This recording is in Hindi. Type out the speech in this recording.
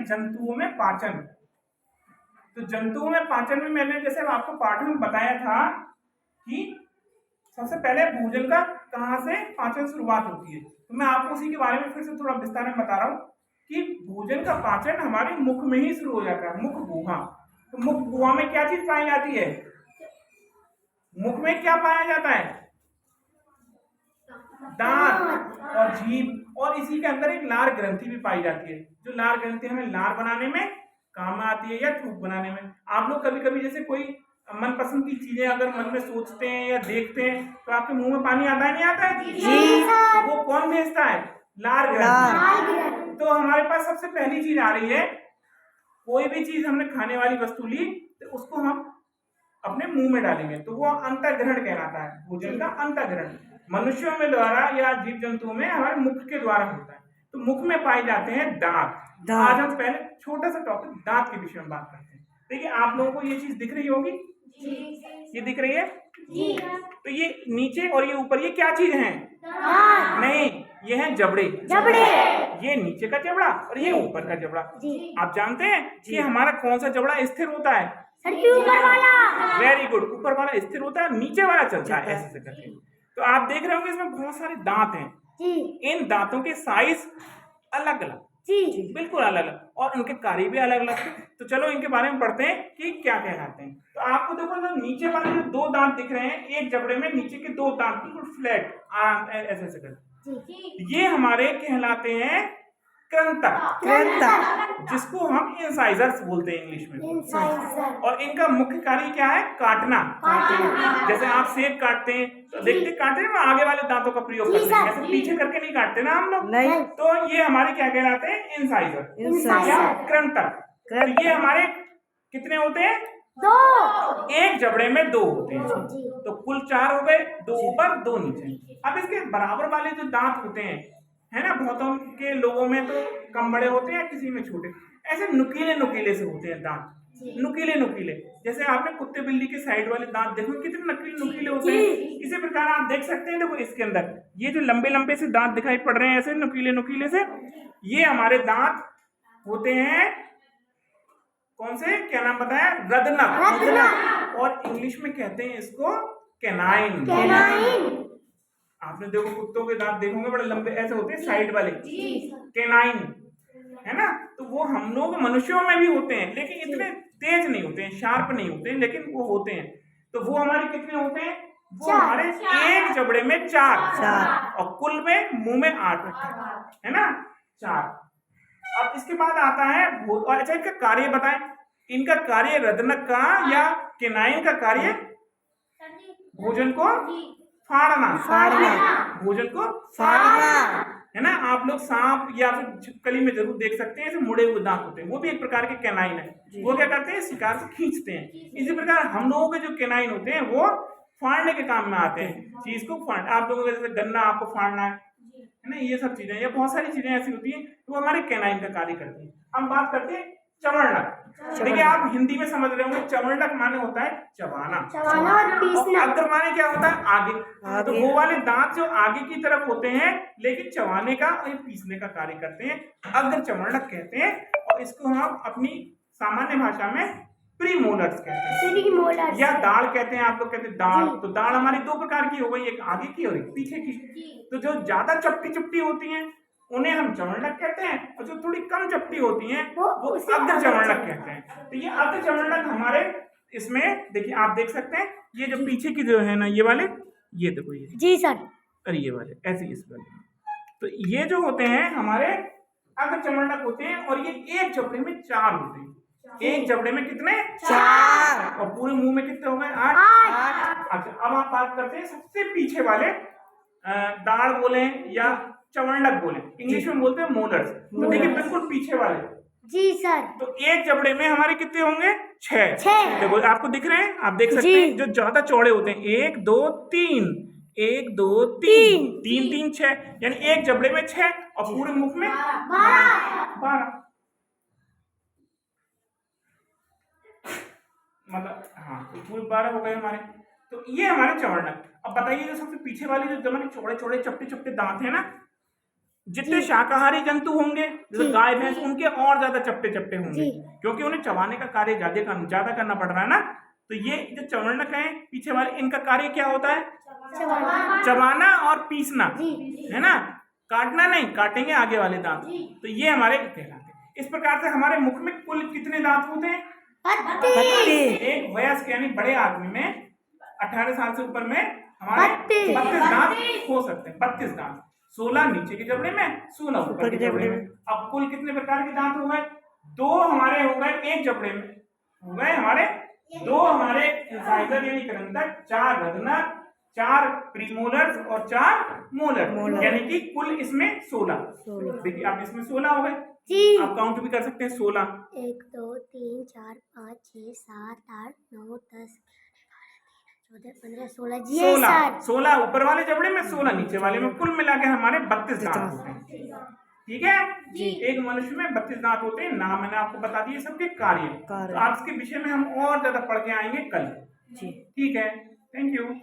जंतुओं में पाचन। तो जंतुओं में पाचन में मैंने जैसे आपको पाठ में बताया था कि सबसे पहले भोजन का कहाँ से पाचन शुरुआत होती है, तो मैं आपको उसी के बारे में फिर से थोड़ा विस्तार में बता रहा हूँ कि भोजन का पाचन हमारे मुख में ही शुरू हो जाता है, मुख गुहा। तो मुख गुहा में क्या चीज पाई जाती है? मुख में क्या पाया जाता है? दांत और जीभ, और इसी के अंदर एक लार ग्रंथि भी पाई जाती है, जो लार ग्रंथि हमें लार बनाने में काम में आती है या थूक बनाने में। आप लोग कभी कभी जैसे कोई मनपसंद की चीजें अगर मन में सोचते हैं या देखते हैं तो आपके मुंह में पानी आता है, नहीं आता है? जी। तो वो कौन भेजता है? लार ग्रंथि। तो हमारे पास सबसे पहली चीज आ रही है, कोई भी चीज हमने खाने वाली वस्तु ली तो उसको हम अपने मुंह में डालेंगे तो वो अंतर्ग्रहण कहलाता है, भोजन का अंतर्ग्रहण। मनुष्यों में द्वारा या जीव जंतुओं में हमारे मुख के द्वारा होता है। तो मुख में पाए जाते हैं दांत। आज हम पहले छोटा सा टॉपिक दांत के विषय में बात करते हैं। देखिए आप लोगों को ये चीज दिख रही होगी, ये दिख रही है जी। तो ये नीचे और ये ऊपर, ये क्या चीज है? नहीं, ये है जबड़े। ये नीचे का जबड़ा और ये ऊपर का जबड़ा। आप जानते हैं कि हमारा कौन सा जबड़ा स्थिर होता है? ऊपर वाला। वेरी गुड, ऊपर वाला स्थिर होता है, नीचे वाला चलता है ऐसे करके। तो आप देख रहे होंगे इसमें बहुत सारे दांत हैं जी। इन दांतों के साइज अलग अलग जी, बिल्कुल अलग अलग, और उनके कार्य भी अलग अलग। तो चलो इनके बारे में पढ़ते हैं कि क्या कहलाते हैं। तो आपको देखो जो नीचे वाले जो दो दांत दिख रहे हैं, एक जबड़े में नीचे के दो दांत बिल्कुल फ्लैट ऐसे ऐसे करके, ये हमारे कहलाते हैं कृंतक, जिसको हम इंसाइजर्स बोलते हैं इंग्लिश में। और इनका मुख्य कार्य क्या है? काटना। जैसे आप सेब काटते हैं तो देखते काटते हैं ना, आगे वाले दांतों का प्रयोग करते हैं, ऐसे पीछे करके नहीं काटते ना हम लोग। तो ये हमारे क्या कहलाते हैं? इंसाइजर या कृंतक। तो ये हमारे कितने होते हैं? दो। एक जबड़े में दो होते हैं, तो कुल चार हो गए, दो ऊपर दो नीचे। अब इसके बराबर वाले जो दांत होते हैं, है ना, बहुतों के लोगों में तो कम बड़े होते हैं, किसी में छोटे, ऐसे नुकीले नुकीले से होते हैं दांत, नुकीले नुकीले। जैसे आपने कुत्ते बिल्ली के साइड वाले दांत देखो कितने नुकीले नुकीले होते हैं। इसी प्रकार आप देख सकते हैं, देखो इसके अंदर ये जो लंबे लंबे से दांत दिखाई पड़ रहे हैं ऐसे नुकीले नुकीले से, ये हमारे दांत होते हैं कौन से? क्या नाम बताया? रदनक। और इंग्लिश में कहते हैं इसको कैनाइन। आपने देखो कुत्तों के दांत देखोगे बड़े लंबे ऐसे होते हैं साइड वाले, कैनाइन, है ना। तो वो हम लोग मनुष्यों में भी होते हैं, लेकिन इतने तेज नहीं होते हैं, शार्प नहीं होते हैं, लेकिन वो होते हैं। तो वो हमारे कितने होते हैं? वो हमारे एक जबड़े में चार और कुल में मुंह में 8, है ना, 4। अब इसके बाद आता है और अच्छा इनका कार्य बताएं। इनका कार्य रदनक का या कैनाइन का कार्य भोजन को फाड़ना, भोजन को फाड़ना, है ना। आप लोग सांप या फिर छिपकली में जरूर देख सकते हैं ऐसे मुड़े हुए दांत होते हैं, वो भी एक प्रकार के कैनाइन है। वो क्या करते हैं? शिकार से खींचते हैं। इसी प्रकार हम लोगों के जो कैनाइन होते हैं वो फाड़ने के काम में आते हैं, चीज को फाड़। आप लोगों का जैसे गन्ना आपको फाड़ना है ना, ये सब चीजें या बहुत सारी चीजें ऐसी होती हैं तो हमारे कैनाइन का कार्य करती है। हम बात करते हैं चमड़क। देखिए आप हिंदी में समझ रहे होंगे, चमड़क माने होता है चबाना और पीसना। अग्र माने क्या होता है? आगे। तो वो वाले दांत जो आगे की तरफ होते हैं लेकिन चबाने का और पीसने का कार्य करते हैं, अग्र चमड़क कहते हैं। और इसको हम अपनी सामान्य भाषा में प्रीमोलर्स कहते हैं या दाढ़ कहते हैं। आप लोग कहते हैं दाढ़। तो दाढ़ हमारी दो प्रकार की हो गई, एक आगे की और एक पीछे की। तो जो ज्यादा चपटी चपटी होती हैं उन्हें हम चमड़क कहते हैं, और जो थोड़ी कम चपटी होती हैं वो अग्र चमड़क कहते हैं। तो ये अग्र चमड़क हमारे इसमें देखिए आप देख सकते हैं, ये जो पीछे की जो है ना, ये वाले, ये देखो ये जी सर, और ये वाले ऐसे इस वाले, तो ये जो होते हैं हमारे अग्र चमड़क होते हैं। और ये एक जबड़े में 4 होते हैं। एक जबड़े में कितने? 4। और पूरे मुंह में कितने हो गए? 8। अच्छा अब आप बात करते हैं सबसे पीछे वाले, दाढ़ बोले या चमड़क बोले, इंग्लिश में बोलते हैं मोलर्स। तो देखिए बिल्कुल पीछे वाले। जी सर। तो एक जबड़े में हमारे कितने होंगे? 6। देखो आपको दिख रहे हैं, आप देख सकते हैं जो ज्यादा चौड़े होते हैं 1 2 3, 1 2 3, 3 3 6, यानी एक जबड़े में 6 और पूरे मुख में 12। मतलब हाँ, तो पूरे 12 हो गए हमारे। तो ये हमारे चमड़क। अब बताइए जो सबसे पीछे वाली जो हमारे चौड़े चौड़े चपटे चपटे दांत है ना, जितने शाकाहारी जंतु होंगे जैसे जी। गाय भैंस उनके और ज्यादा चपटे चपटे होंगे जी। क्योंकि उन्हें चबाने का कार्य ज्यादा करना पड़ रहा है ना। तो ये जो चवर्णक है पीछे वाले, इनका कार्य क्या होता है? चबाना और पीसना, जी। है ना, काटना नहीं, काटेंगे आगे वाले दांत। तो ये हमारे कहलाते हैं। इस प्रकार से हमारे मुख में कुल कितने दांत होते हैं? 32। एक वयस्क यानी बड़े आदमी में 18 साल से ऊपर में हमारे 32 32 दांत हो सकते हैं। 32 दांत, 16 नीचे के जबड़े में, 16 ऊपर के जबड़े में। अब कुल कितने प्रकार के दांत हो गए? 2 हमारे हो गए एक जबड़े में, हो गए हमारे 2 हमारे इंसाइजर यानी क्रंदक, 4 रग्नक, 4 प्रीमोलर्स और 4 मोलर, यानी कि कुल इसमें 16। देखिए आप इसमें 16 हो गए जी। आप काउंट भी कर सकते हैं 16। 1 2 3 4 5 6 7 8 9 10 14 15 16 जी 16 ऊपर वाले जबड़े में, 16 नीचे वाले में, कुल मिला के हमारे 32 दांत होते हैं। ठीक है जी। एक मनुष्य में 32 दांत होते हैं। नाम मैंने आपको बता दिए सबके कार्य। तो आज के विषय में हम और ज्यादा पढ़ के आएंगे कल। ठीक है, थैंक यू।